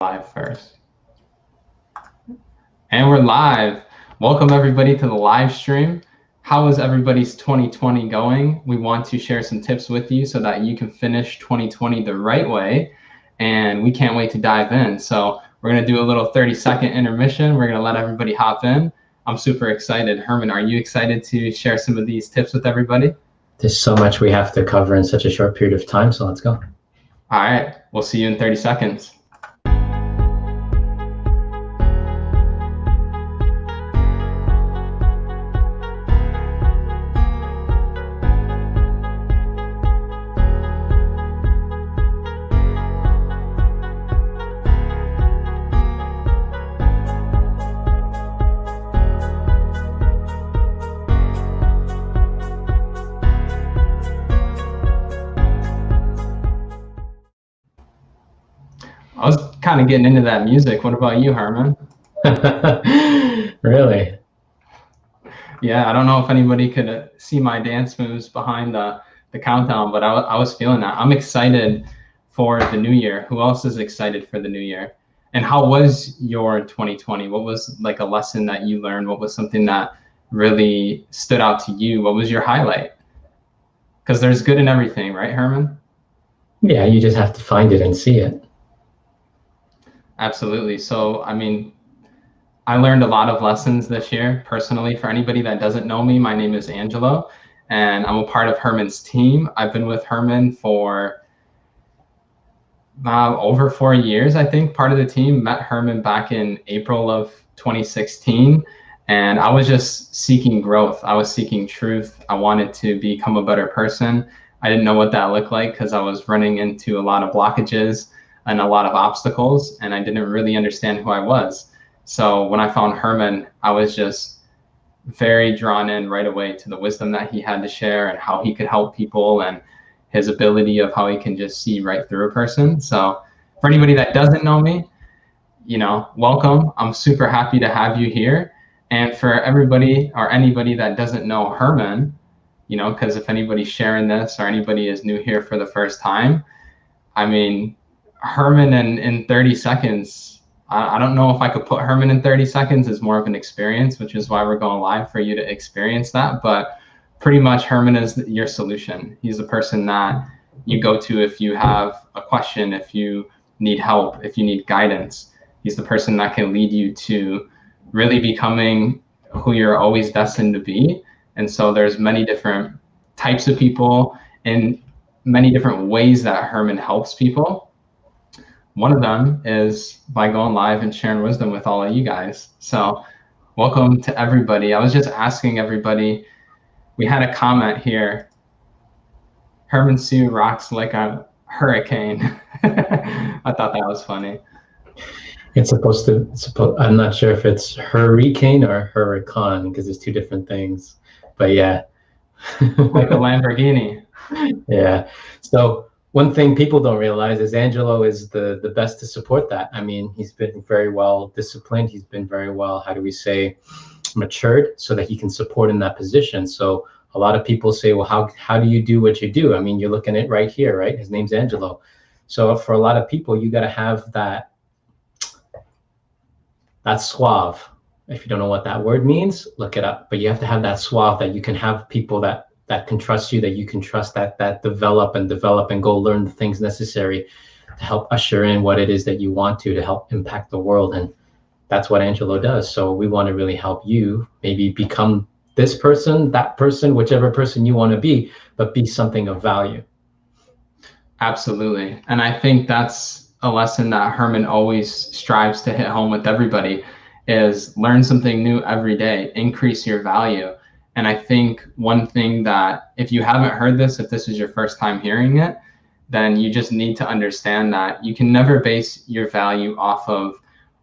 Live first. And we're live. Welcome everybody to the live stream. How is everybody's 2020 going? We want to share some tips with you so that you can finish 2020 the right way. And we can't wait to dive in. So we're going to do a little 30-second intermission. We're going to let everybody hop in. I'm super excited. Herman, are you excited to share some of these tips with everybody? There's so much we have to cover in such a short period of time, so let's go. All right, we'll see you in 30 seconds. I was kind of getting into that music. What about you, Herman? Really? Yeah, I don't know if anybody could see my dance moves behind the countdown, but I was feeling that. I'm excited for the new year. Who else is excited for the new year? And how was your 2020? What was like a lesson that you learned? What was something that really stood out to you? What was your highlight? Because there's good in everything, right, Herman? Yeah, you just have to find it and see it. Absolutely. So, I mean, I learned a lot of lessons this year personally. For anybody that doesn't know me, my name is Angelo, and I'm a part of Herman's team. I've been with Herman for over 4 years, I think. Part of the team met Herman back in April of 2016, and I was just seeking growth. I was seeking truth. I wanted to become a better person. I didn't know what that looked like because I was running into a lot of blockages and a lot of obstacles, and I didn't really understand who I was. So when I found Herman, I was just very drawn in right away to the wisdom that he had to share and how he could help people and his ability of how he can just see right through a person. So for anybody that doesn't know me, welcome. I'm super happy to have you here. And for everybody or anybody that doesn't know Herman, because if anybody's sharing this or anybody is new here for the first time, I mean, Herman in 30 seconds, I don't know if I could put Herman in 30 seconds. It's more of an experience, which is why we're going live for you to experience that. But pretty much Herman is your solution. He's the person that you go to if you have a question, if you need help, if you need guidance. He's the person that can lead you to really becoming who you're always destined to be. And so there's many different types of people and many different ways that Herman helps people. One of them is by going live and sharing wisdom with all of you guys. So welcome to everybody. I was just asking everybody, we had a comment here. Herman Sue rocks like a hurricane. I thought that was funny. It's supposed to, I'm not sure if it's hurricane or hurricane because it's two different things, but yeah. Like a Lamborghini. Yeah. So one thing people don't realize is Angelo is the best to support that. I mean, he's been very well disciplined. He's been very well, matured so that he can support in that position. So a lot of people say, well, how do you do what you do? I mean, you're looking at right here, right? His name's Angelo. So for a lot of people, you got to have that suave. If you don't know what that word means, look it up. But you have to have that suave that you can have people that can trust you, that you can trust, that develop and go learn the things necessary to help usher in what it is that you want to help impact the world. And that's what Angelo does. So we want to really help you maybe become this person, that person, whichever person you want to be, but be something of value. Absolutely. And I think that's a lesson that Herman always strives to hit home with everybody is learn something new every day, increase your value. And I think one thing that if you haven't heard this, if this is your first time hearing it, then you just need to understand that you can never base your value off of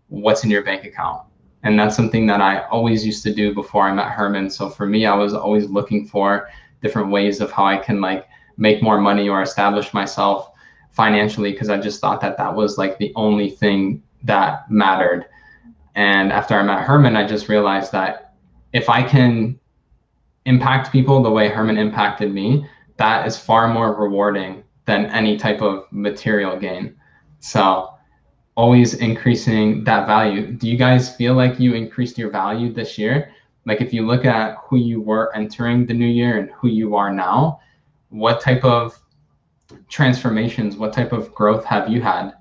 what's in your bank account. And that's something that I always used to do before I met Herman. So for me, I was always looking for different ways of how I can make more money or establish myself financially, because I just thought that was the only thing that mattered. And after I met Herman, I just realized that if I can impact people the way Herman impacted me, that is far more rewarding than any type of material gain. So always increasing that value. Do you guys feel like you increased your value this year? Like if you look at who you were entering the new year and who you are now, what type of transformations, what type of growth have you had?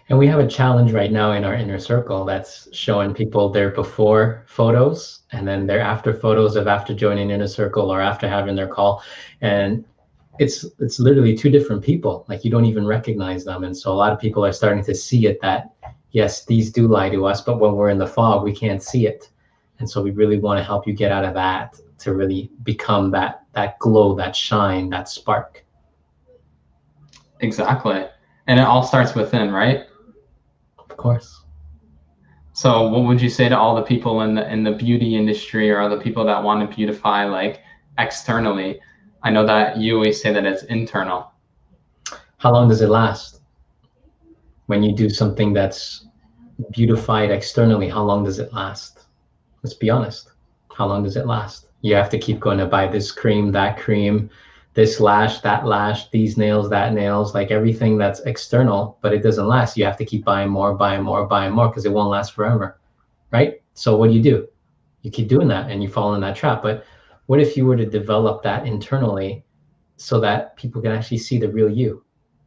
And we have a challenge right now in our inner circle that's showing people their before photos and then their after photos of after joining inner circle or after having their call. And it's literally two different people. Like you don't even recognize them. And so a lot of people are starting to see it that, yes, these do lie to us, but when we're in the fog, we can't see it. And so we really want to help you get out of that to really become that glow, that shine, that spark. Exactly. And it all starts within, right? Of course. So what would you say to all the people in the beauty industry or other people that want to beautify like externally? I know that you always say that it's internal. How long does it last? When you do something that's beautified externally, how long does it last? Let's be honest. How long does it last? You have to keep going to buy this cream, this lash, that lash, these nails, that nails, like everything that's external, but it doesn't last. You have to keep buying more, because it won't last forever, right? So what do? You keep doing that and you fall in that trap. But what if you were to develop that internally so that people can actually see the real you?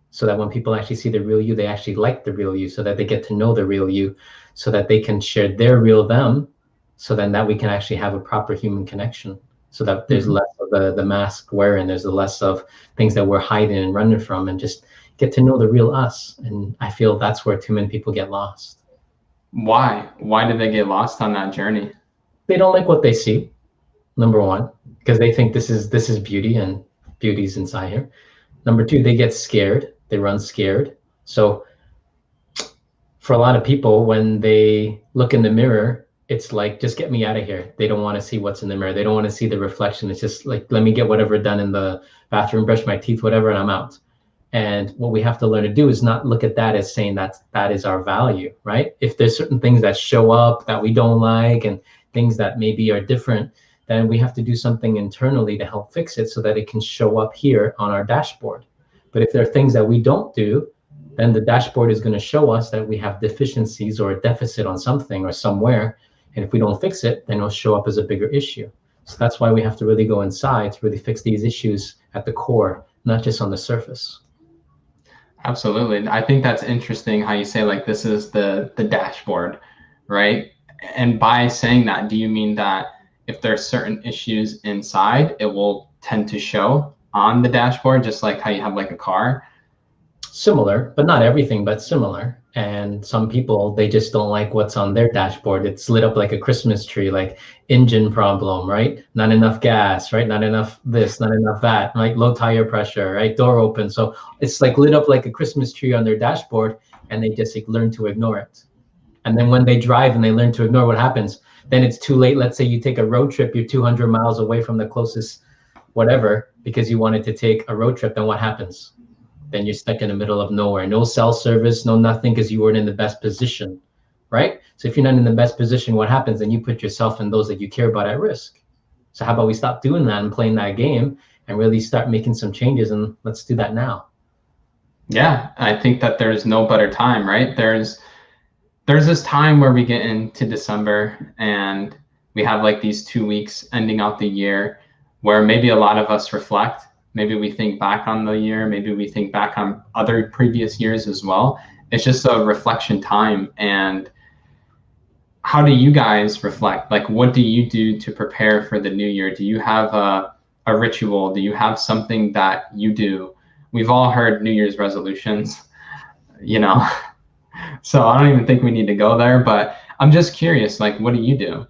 So that when people actually see the real you, they actually like the real you, so that they get to know the real you, so that they can share their real them, so then that we can actually have a proper human connection, so that there's less of the mask wearing, there's less of things that we're hiding and running from, and just get to know the real us. And I feel that's where too many people get lost. Why? Why did they get lost on that journey? They don't like what they see, number one, because they think this is beauty and beauty's inside here. Number two, they get scared. They run scared. So for a lot of people, when they look in the mirror, it's like, just get me out of here. They don't want to see what's in the mirror. They don't want to see the reflection. It's just like, let me get whatever done in the bathroom, brush my teeth, whatever, and I'm out. And what we have to learn to do is not look at that as saying that is our value, right? If there's certain things that show up that we don't like and things that maybe are different, then we have to do something internally to help fix it so that it can show up here on our dashboard. But if there are things that we don't do, then the dashboard is going to show us that we have deficiencies or a deficit on something or somewhere. And if we don't fix it, then it'll show up as a bigger issue. So that's why we have to really go inside to really fix these issues at the core, not just on the surface. Absolutely. I think that's interesting how you say like this is the dashboard, right? And by saying that, do you mean that if there are certain issues inside, it will tend to show on the dashboard, just like how you have like a car? Similar, but not everything, but similar. And some people, they just don't like what's on their dashboard. It's lit up like a Christmas tree, like engine problem, right? Not enough gas, right? Not enough this, not enough that, right? Low tire pressure, right? Door open. So it's like lit up like a Christmas tree on their dashboard, and they just like learn to ignore it. And then when they drive and they learn to ignore, what happens? Then it's too late. Let's say you take a road trip, you're 200 miles away from the closest whatever, because you wanted to take a road trip, then what happens? Then you're stuck in the middle of nowhere, no cell service, no nothing, because you weren't in the best position, right? So if you're not in the best position, what happens? Then you put yourself and those that you care about at risk. So how about we stop doing that and playing that game and really start making some changes, and let's do that now. Yeah, I think that there's no better time, right? There's this time where we get into December and we have like these 2 weeks ending out the year where maybe a lot of us reflect. Maybe we think back on the year. Maybe we think back on other previous years as well. It's just a reflection time. And how do you guys reflect? Like, what do you do to prepare for the new year? Do you have a ritual? Do you have something that you do? We've all heard New Year's resolutions, you know, so I don't even think we need to go there, but I'm just curious, like, what do you do?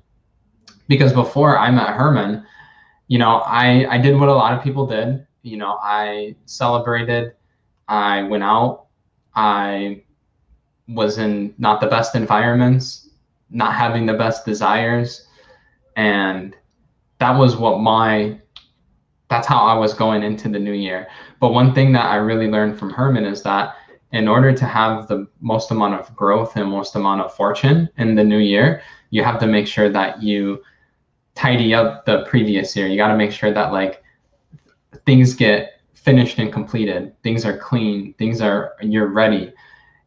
Because before I met Herman, you know, I did what a lot of people did. You know, I celebrated, I went out, I was in not the best environments, not having the best desires. And that was that's how I was going into the new year. But one thing that I really learned from Herman is that in order to have the most amount of growth and most amount of fortune in the new year, you have to make sure that you tidy up the previous year. You got to make sure that like things get finished and completed. Things are clean. You're ready.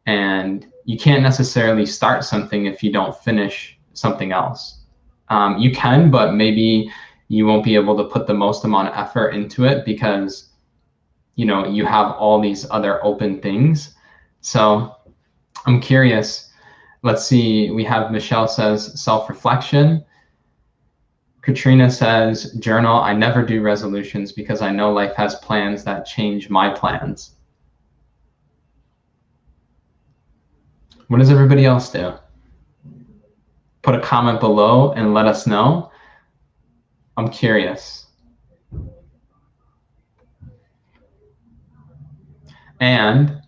And you can't necessarily start something if you don't finish something else. You can, but maybe you won't be able to put the most amount of effort into it because, you have all these other open things. So I'm curious. Let's see. We have Michelle says self-reflection. Katrina says journal. I never do resolutions because I know life has plans that change my plans. What does everybody else do? Put a comment below and let us know. I'm curious. And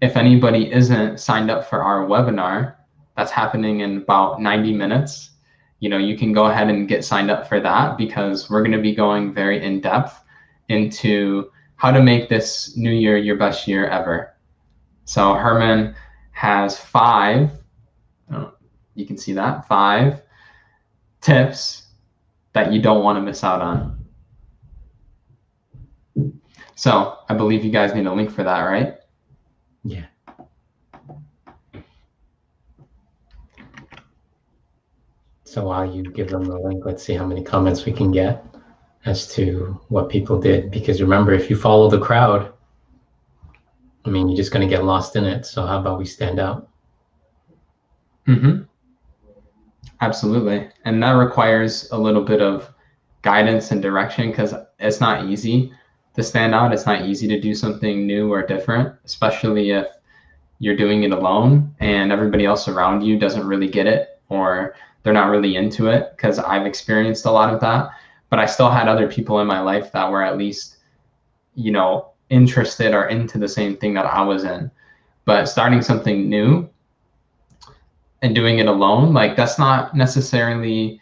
if anybody isn't signed up for our webinar, that's happening in about 90 minutes. You can go ahead and get signed up for that because we're going to be going very in depth into how to make this new year your best year ever. So Herman has 5, you can see that, 5 tips that you don't want to miss out on. So I believe you guys need a link for that, right? Yeah. So while you give them the link, let's see how many comments we can get as to what people did. Because remember, if you follow the crowd, you're just going to get lost in it. So how about we stand out? Mm-hmm. Absolutely. And that requires a little bit of guidance and direction because it's not easy to stand out. It's not easy to do something new or different, especially if you're doing it alone and everybody else around you doesn't really get it or they're not really into it, because I've experienced a lot of that. But I still had other people in my life that were at least, interested or into the same thing that I was in. But starting something new and doing it alone, that's not necessarily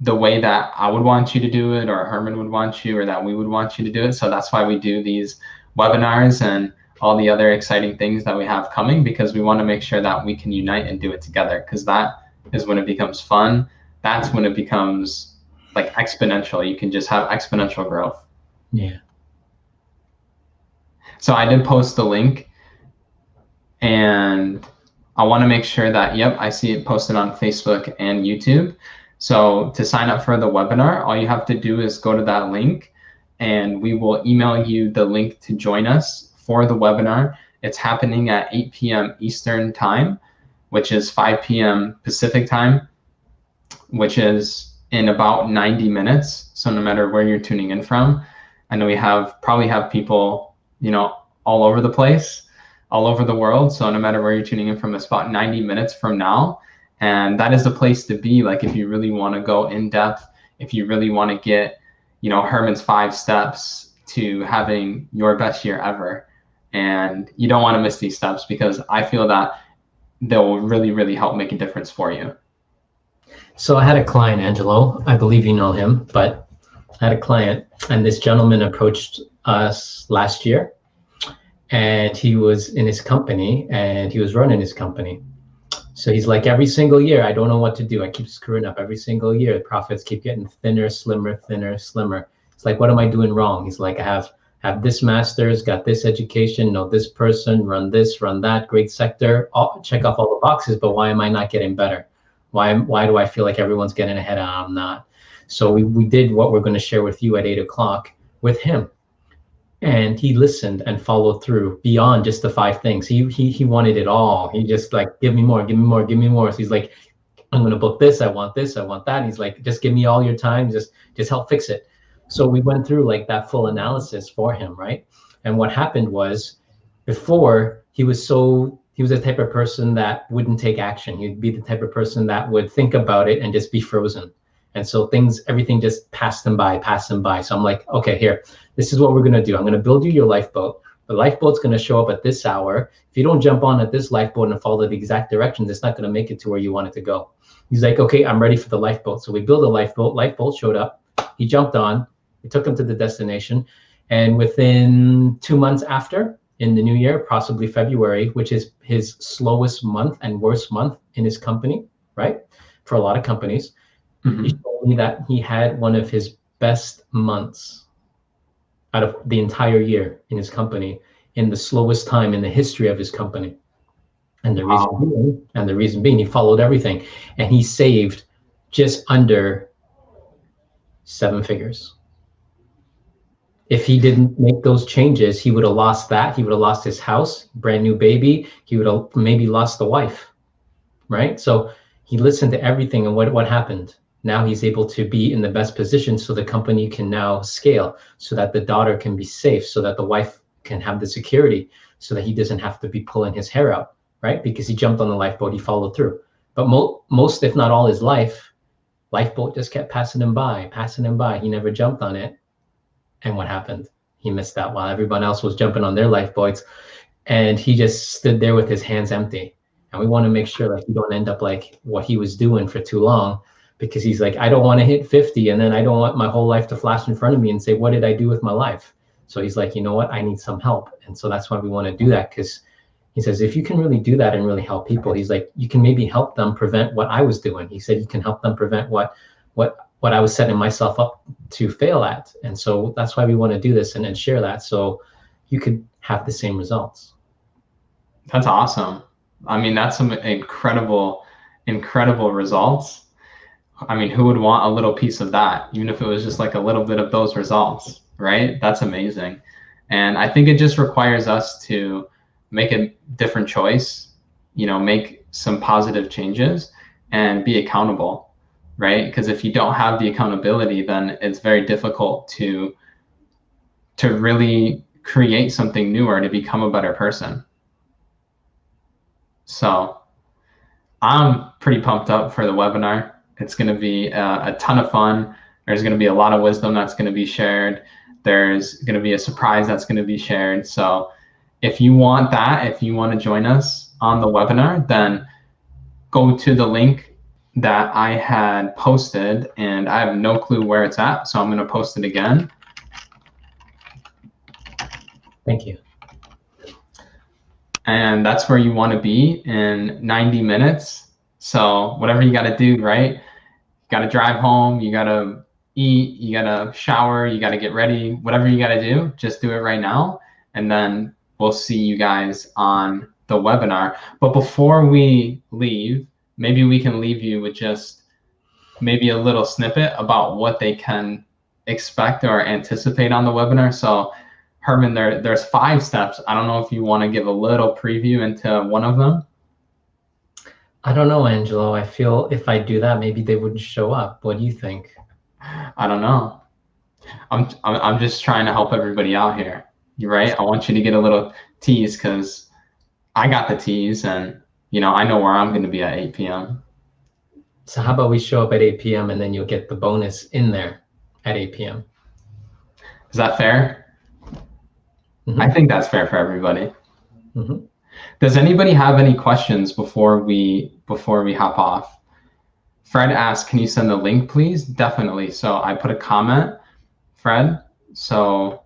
the way that I would want you to do it or Herman would want you or that we would want you to do it. So that's why we do these webinars and all the other exciting things that we have coming, because we want to make sure that we can unite and do it together, because that is when it becomes fun. That's when it becomes exponential. You can just have exponential growth. Yeah. So I did post the link and I want to make sure that, yep, I see it posted on Facebook and YouTube. So to sign up for the webinar, all you have to do is go to that link and we will email you the link to join us for the webinar. It's happening at 8 p.m. Eastern time, which is 5 p.m. Pacific time, which is in about 90 minutes. So no matter where you're tuning in from, I know we probably have people, all over the place, all over the world. So no matter where you're tuning in from, it's about 90 minutes from now. And that is the place to be. If you really want to go in depth, if you really want to get, Herman's 5 steps to having your best year ever. And you don't want to miss these steps because I feel that they'll really, really help make a difference for you. So I had a client, Angelo, I believe you know him, but I had a client and this gentleman approached us last year and he was in his company and he was running his company. So he's like, every single year, I don't know what to do. I keep screwing up every single year. The profits keep getting thinner, slimmer, thinner, slimmer. It's like, what am I doing wrong? He's like, I have this master's, got this education, know this person, run this, run that, great sector, check off all the boxes, but why am I not getting better? Why do I feel like everyone's getting ahead and I'm not? So we did what we're going to share with you at 8 o'clock with him. And he listened and followed through beyond just the 5 things. He wanted it all. He just give me more, give me more, give me more. So he's like, I'm going to book this. I want this. I want that. And he's like, just give me all your time. Just help fix it. So we went through that full analysis for him, right? And what happened was, before he was the type of person that wouldn't take action. He'd be the type of person that would think about it and just be frozen. And so everything just passed him by. So I'm like, okay, here, this is what we're going to do. I'm going to build you your lifeboat. The lifeboat's going to show up at this hour. If you don't jump on at this lifeboat and follow the exact directions, it's not going to make it to where you want it to go. He's like, okay, I'm ready for the lifeboat. So we built a lifeboat. Lifeboat showed up. He jumped on. We took him to the destination. And within 2 months after, in the new year, possibly February, which is his slowest month and worst month in his company, right? For a lot of companies, he told me that he had one of his best months. out of the entire year in his company, in the slowest time in the history of his company. And the reason being, he followed everything, and he saved just under 7 figures. If he didn't make those changes, he would have lost that. He would have lost his house, brand new baby. He would have maybe lost the wife, right? So he listened to everything, and what happened? Now he's able to be in the best position, so the company can now scale, so that the daughter can be safe, so that the wife can have the security, so that he doesn't have to be pulling his hair out, right? Because he jumped on the lifeboat, he followed through. But most, if not all his life, lifeboat just kept passing him by. He never jumped on it. And what happened? He missed that while everyone else was jumping on their lifeboats, and he just stood there with his hands empty. And we want to make sure that you don't end up like what he was doing for too long, because he's like, I don't want to hit 50, and then I don't want my whole life to flash in front of me and say, what did I do with my life? So he's like, you know what? I need some help. And so that's why we want to do that, because he says, if you can really do that and really help people, he's like, you can maybe help them prevent what I was doing. He said, you can help them prevent what I was setting myself up to fail at. And so that's why we want to do this and share that, so you could have the same results. That's awesome. I mean, that's some incredible results. I mean, who would want a little piece of that, even if it was just like a little bit of those results, right? That's amazing. And I think it just requires us to make a different choice, make some positive changes and be accountable. Right? Because if you don't have the accountability, then it's very difficult to really create something new or to become a better person. So I'm pretty pumped up for the webinar. It's going to be a ton of fun. There's going to be a lot of wisdom that's going to be shared. There's going to be a surprise that's going to be shared. So if you want to join us on the webinar, then go to the link that I had posted, and I have no clue where it's at, so I'm going to post it again. Thank you. And that's where you want to be in 90 minutes. So whatever you got to do, right? You got to drive home, you got to eat, you got to shower, you got to get ready, whatever you got to do, just do it right now. And then we'll see you guys on the webinar. But before we leave, maybe we can leave you with just maybe a little snippet about what they can expect or anticipate on the webinar. So Herman, there's 5 steps. I don't know if you want to give a little preview into one of them. I don't know, Angelo. I feel if I do that, maybe they wouldn't show up. What do you think? I don't know. I'm just trying to help everybody out here. You're right. I want you to get a little tease, because I got the tease, and I know where I'm going to be at 8 p.m. So how about we show up at 8 p.m. and then you'll get the bonus in there at 8 p.m. Is that fair? Mm-hmm. I think that's fair for everybody. Mm-hmm. Does anybody have any questions before we hop off? Fred asked, can you send the link, please? Definitely. So I put a comment, Fred. So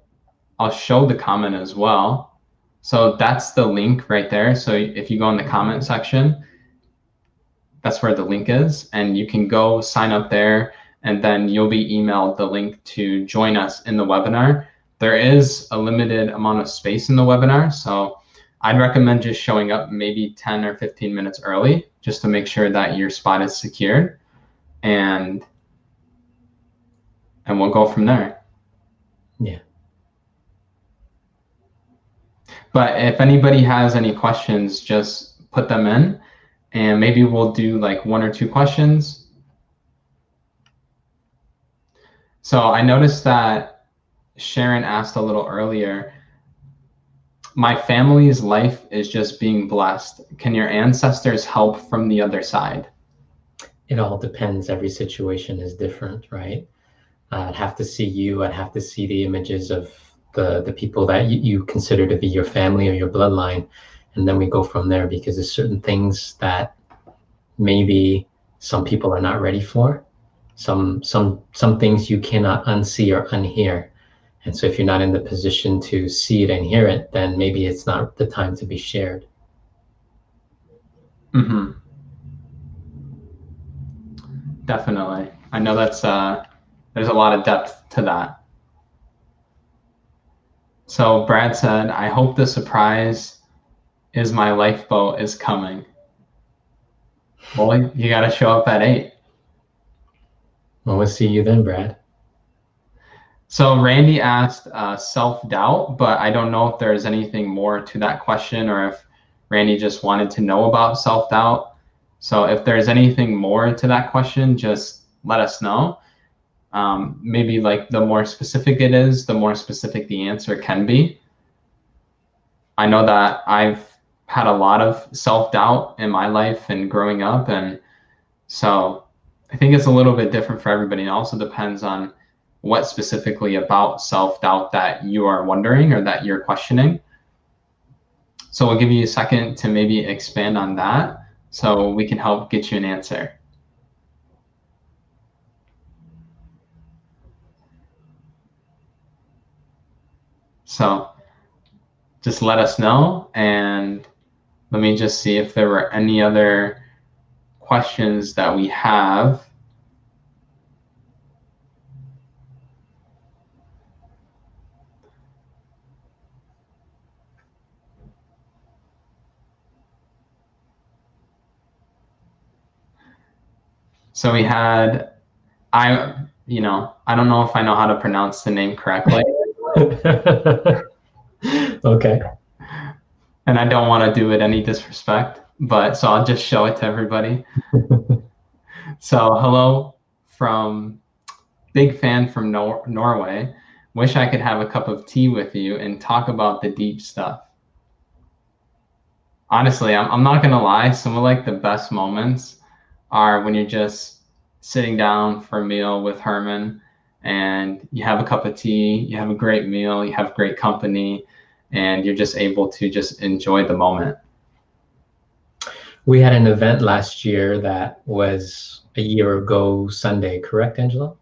I'll show the comment as well. So that's the link right there. So if you go in the comment section, that's where the link is, and you can go sign up there, and then you'll be emailed the link to join us in the webinar. There is a limited amount of space in the webinar, so I'd recommend just showing up maybe 10 or 15 minutes early, just to make sure that your spot is secured, and we'll go from there. Yeah. But if anybody has any questions, just put them in, and maybe we'll do like 1 or 2 questions. So I noticed that Sharon asked a little earlier, my family's life is just being blessed. Can your ancestors help from the other side? It all depends. Every situation is different, right? I'd have to see you. I'd have to see the images of the people that you consider to be your family or your bloodline, and then we go from there, because there's certain things that maybe some people are not ready for. Some things you cannot unsee or unhear, and so if you're not in the position to see it and hear it, then maybe it's not the time to be shared. Mm-hmm. Definitely. I know that's there's a lot of depth to that. So Brad said, I hope the surprise is my lifeboat is coming. Well, you got to show up at 8. Well, we'll see you then, Brad. So Randy asked self-doubt, but I don't know if there's anything more to that question or if Randy just wanted to know about self-doubt. So if there's anything more to that question, just let us know. Maybe like the more specific it is, the more specific the answer can be. I know that I've had a lot of self-doubt in my life and growing up. And so I think it's a little bit different for everybody. It also depends on what specifically about self-doubt that you are wondering or that you're questioning. So we'll give you a second to maybe expand on that so we can help get you an answer. So just let us know, and let me just see if there were any other questions that we have. So we had, I don't know if I know how to pronounce the name correctly. Okay. And I don't want to do it any disrespect, but so I'll just show it to everybody. So hello from big fan from Norway. Wish I could have a cup of tea with you and talk about the deep stuff. Honestly, I'm not going to lie. Some of like the best moments are when you're just sitting down for a meal with Herman and you have a cup of tea, you have a great meal, you have great company, and you're just able to just enjoy the moment. We had an event last year that was a year ago Sunday, correct, Angela?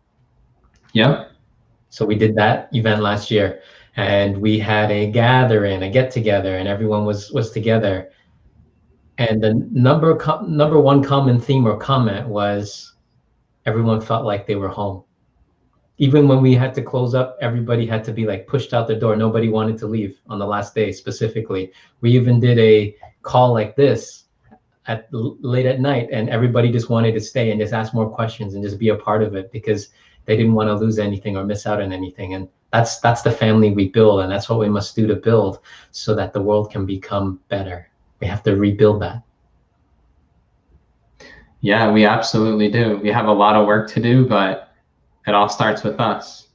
Yep. So we did that event last year, and we had a gathering, a get together, and everyone was together. And the number one common theme or comment was everyone felt like they were home. Even when we had to close up, everybody had to be like pushed out the door. Nobody wanted to leave on the last day specifically. We even did a call like this late at night, and everybody just wanted to stay and just ask more questions and just be a part of it because they didn't want to lose anything or miss out on anything. And that's the family we build, and that's what we must do to build so that the world can become better. We have to rebuild that. Yeah, we absolutely do. We have a lot of work to do, but it all starts with us.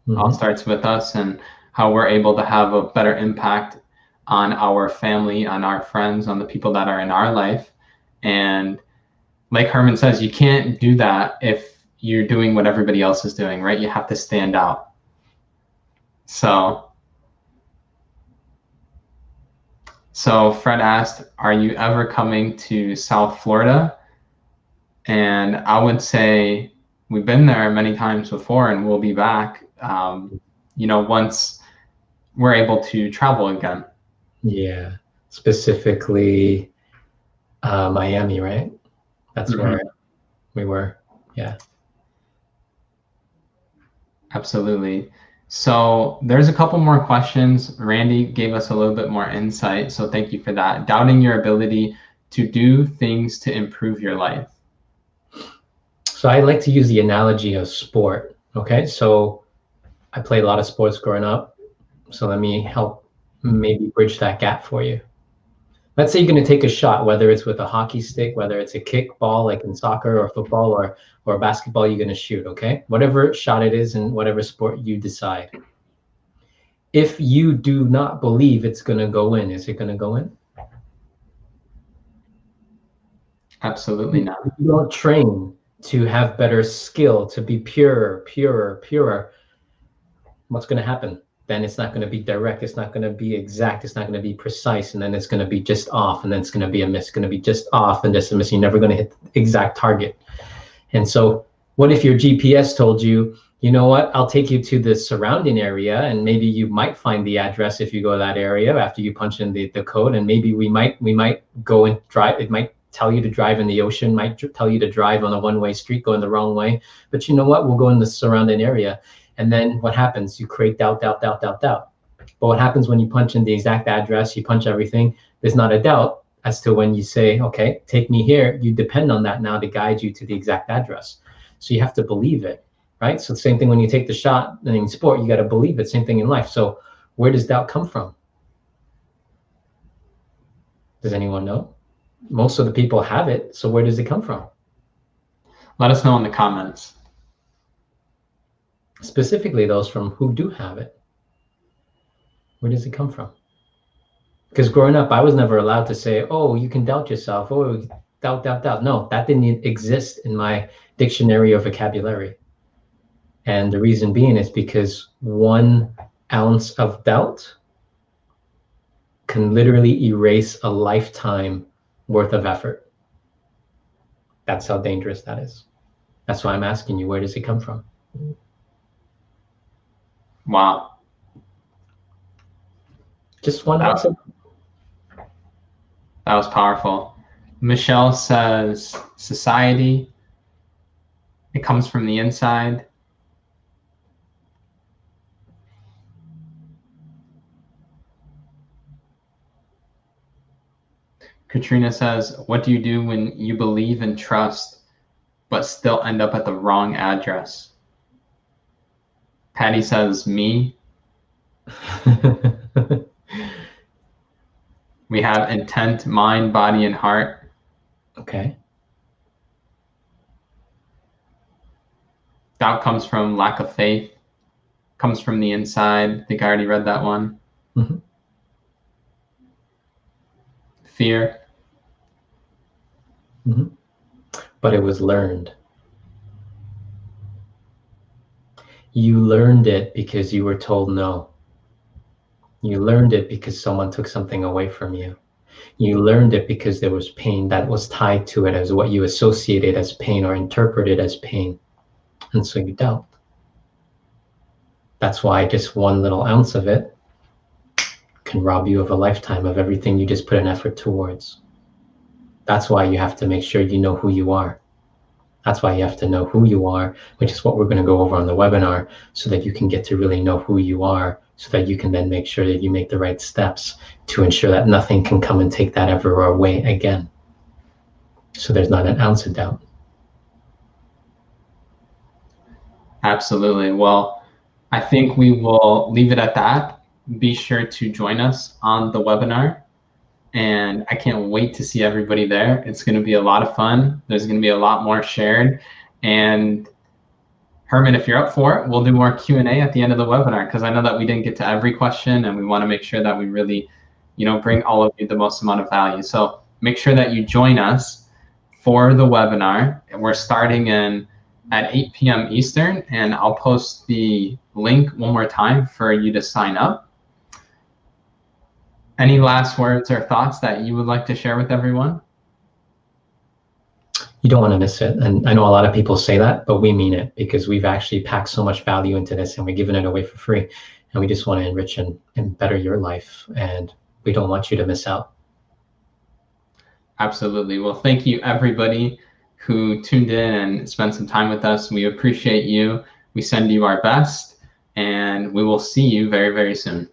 Mm-hmm. All starts with us and how we're able to have a better impact on our family, on our friends, on the people that are in our life. And like Herman says, you can't do that if you're doing what everybody else is doing, right? You have to stand out. So Fred asked, are you ever coming to South Florida? And I would say we've been there many times before and we'll be back, once we're able to travel again. Yeah, specifically Miami, right? That's mm-hmm. where we were. Yeah. Absolutely. So there's a couple more questions. Randy gave us a little bit more insight, so thank you for that. Doubting your ability to do things to improve your life. So I like to use the analogy of sport. Okay, so I played a lot of sports growing up. So let me help maybe bridge that gap for you. Let's say you're going to take a shot, whether it's with a hockey stick, whether it's a kickball like in soccer or football or basketball, you're going to shoot, okay? Whatever shot it is in whatever sport you decide. If you do not believe it's going to go in, is it going to go in? Absolutely not. If you don't train to have better skill, to be purer, what's going to happen? Then it's not going to be direct, it's not going to be exact, it's not going to be precise, and then it's going to be just off, and then it's going to be a miss, it's going to be just off and just a miss. You're never going to hit the exact target. And so what if your GPS told you, you know what, I'll take you to the surrounding area, and maybe you might find the address if you go to that area after you punch in the code, and maybe we might go and drive, it might tell you to drive in the ocean, might tell you to drive on a one-way street going the wrong way, but you know what, we'll go in the surrounding area. And then what happens? You create doubt. But what happens when you punch in the exact address, you punch everything, there's not a doubt as to when you say, okay, take me here, you depend on that now to guide you to the exact address. So you have to believe it, right? So the same thing when you take the shot in sport, you got to believe it. Same thing in life. So where does doubt come from? Does anyone know? Most of the people have it. So where does it come from? Let us know in the comments. Specifically those from who do have it. Where does it come from? Because growing up, I was never allowed to say, oh, you can doubt yourself. Oh, doubt. No, that didn't exist in my dictionary or vocabulary. And the reason being is because 1 ounce of doubt can literally erase a lifetime worth of effort. That's how dangerous that is. That's why I'm asking you, where does it come from? Wow. Just one answer. That was powerful. Michelle says, society, it comes from the inside. Katrina says, what do you do when you believe and trust, but still end up at the wrong address? Patty says, me. We have intent, mind, body, and heart. Okay. Doubt comes from lack of faith, comes from the inside. I think I already read that one. Mm-hmm. Fear. Mm-hmm. But it was learned. You learned it because you were told no. You learned it because someone took something away from you. You learned it because there was pain that was tied to it as what you associated as pain or interpreted as pain. And so you doubt. That's why just 1 little ounce of it can rob you of a lifetime of everything you just put an effort towards. That's why you have to make sure you know who you are. That's why you have to know who you are, which is what we're going to go over on the webinar, so that you can get to really know who you are, so that you can then make sure that you make the right steps to ensure that nothing can come and take that ever away again. So there's not an ounce of doubt. Absolutely. Well, I think we will leave it at that. Be sure to join us on the webinar. And I can't wait to see everybody there. It's going to be a lot of fun. There's going to be a lot more shared. And Herman, if you're up for it, we'll do more Q&A at the end of the webinar, because I know that we didn't get to every question, and we want to make sure that we really, bring all of you the most amount of value. So make sure that you join us for the webinar. We're starting at 8 p.m. Eastern, and I'll post the link one more time for you to sign up. Any last words or thoughts that you would like to share with everyone? You don't want to miss it. And I know a lot of people say that, but we mean it, because we've actually packed so much value into this, and we're giving it away for free. And we just want to enrich and better your life. And we don't want you to miss out. Absolutely. Well, thank you, everybody who tuned in and spent some time with us. We appreciate you. We send you our best, and we will see you very, very soon.